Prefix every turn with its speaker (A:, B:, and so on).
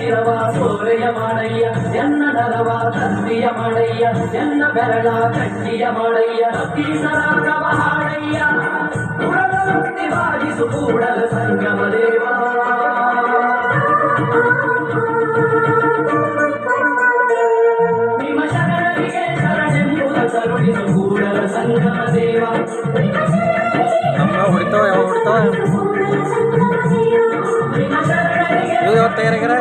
A: ಶಿರವ ಸೋರೆಯ ಮಾಡಯ್ಯ ಎನ್ನ ನರವ ತಂದಿಯ ಮಾಡಯ್ಯ ಎನ್ನ ಬೆರಳ ಕಟ್ಟಿಯ ಮಾಡಯ್ಯ ಕೀಸರಾಗವ ಹಾಡಯ್ಯ ಕುಡಲ ಭಕ್ತಿ ಬಾಗಿಸು ಕೂಡಲ ಸಂಗಮ ದೇವ ನಿಮ್ಮ ಶರಣರಿಗೆ ಶರಣೆಂಬುದ ಕರುಣಿಸು ಕೂಡಲ ಸಂಗಮ ದೇವ
B: ಹೊಡಿತಾವ ಯಾವ ಹೊಡಿತಾವ ಇವು ಯಾವತ್ತು ತಯಾರಾಗ್ಯಾರ